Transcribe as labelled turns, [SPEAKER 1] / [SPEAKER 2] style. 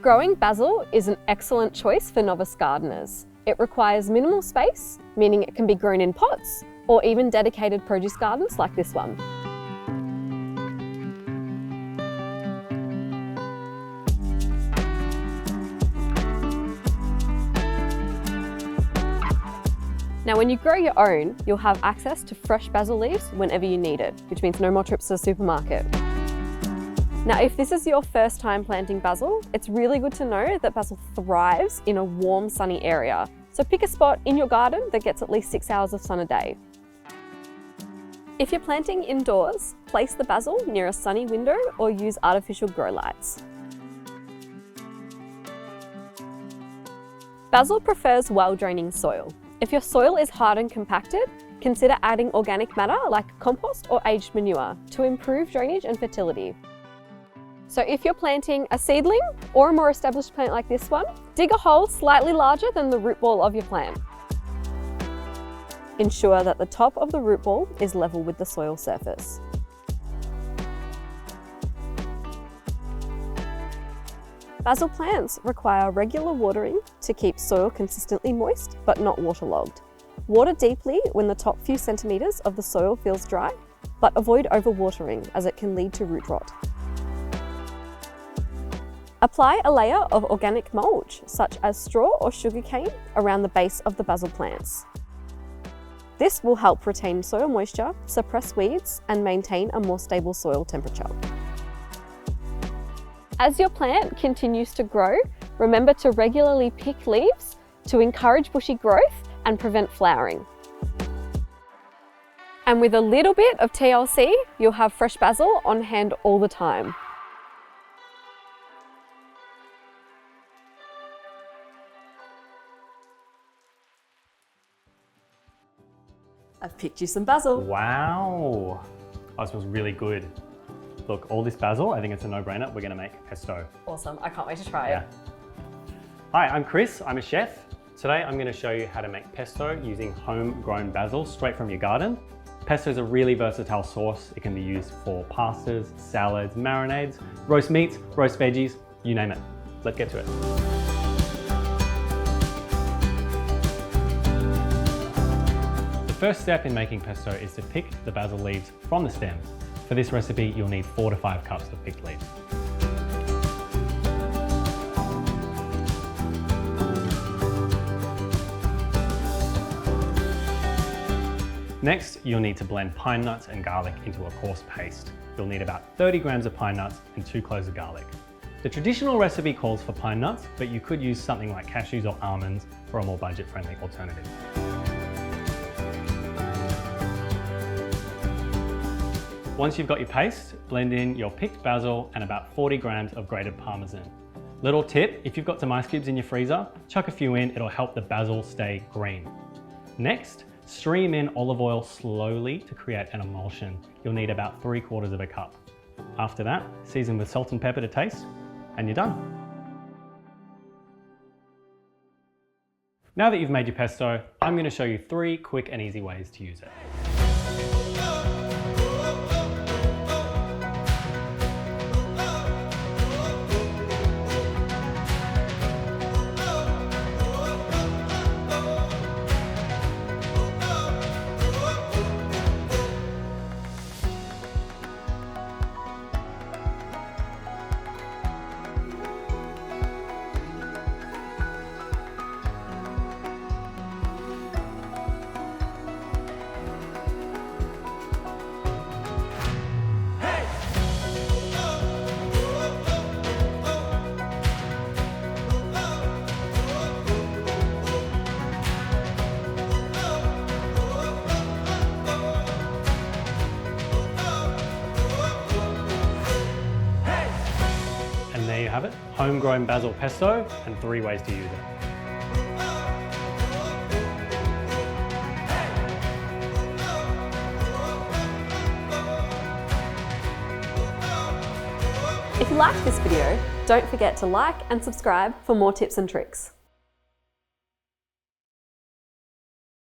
[SPEAKER 1] Growing basil is an excellent choice for novice gardeners. It requires minimal space, meaning it can be grown in pots or even dedicated produce gardens like this one. Now, when you grow your own, you'll have access to fresh basil leaves whenever you need it, which means no more trips to the supermarket. Now, if this is your first time planting basil, it's really good to know that basil thrives in a warm, sunny area. So pick a spot in your garden that gets at least 6 hours of sun a day. If you're planting indoors, place the basil near a sunny window or use artificial grow lights. Basil prefers well-draining soil. If your soil is hard and compacted, consider adding organic matter like compost or aged manure to improve drainage and fertility. So if you're planting a seedling or a more established plant like this one, dig a hole slightly larger than the root ball of your plant. Ensure that the top of the root ball is level with the soil surface. Basil plants require regular watering to keep soil consistently moist but not waterlogged. Water deeply when the top few centimetres of the soil feels dry, but avoid overwatering as it can lead to root rot. Apply a layer of organic mulch, such as straw or sugarcane, around the base of the basil plants. This will help retain soil moisture, suppress weeds, and maintain a more stable soil temperature. As your plant continues to grow, remember to regularly pick leaves to encourage bushy growth and prevent flowering. And with a little bit of TLC, you'll have fresh basil on hand all the time. I've picked you some basil.
[SPEAKER 2] Wow, that smells really good. Look, all this basil, I think it's a no-brainer. We're gonna make pesto.
[SPEAKER 1] Awesome, I can't wait to try it.
[SPEAKER 2] Hi, I'm Chris, I'm a chef. Today I'm gonna show you how to make pesto using homegrown basil straight from your garden. Pesto is a really versatile sauce. It can be used for pastas, salads, marinades, roast meats, roast veggies, you name it. Let's get to it. The first step in making pesto is to pick the basil leaves from the stems. For this recipe, you'll need 4 to 5 cups of picked leaves. Next, you'll need to blend pine nuts and garlic into a coarse paste. You'll need about 30 grams of pine nuts and 2 cloves of garlic. The traditional recipe calls for pine nuts, but you could use something like cashews or almonds for a more budget-friendly alternative. Once you've got your paste, blend in your picked basil and about 40 grams of grated parmesan. Little tip, if you've got some ice cubes in your freezer, chuck a few in, it'll help the basil stay green. Next, stream in olive oil slowly to create an emulsion. You'll need about 3/4 of a cup. After that, season with salt and pepper to taste, and you're done. Now that you've made your pesto, I'm going to show you 3 quick and easy ways to use it. And there you have it, homegrown basil pesto and 3 ways to use it.
[SPEAKER 1] If you liked this video, don't forget to like and subscribe for more tips and tricks.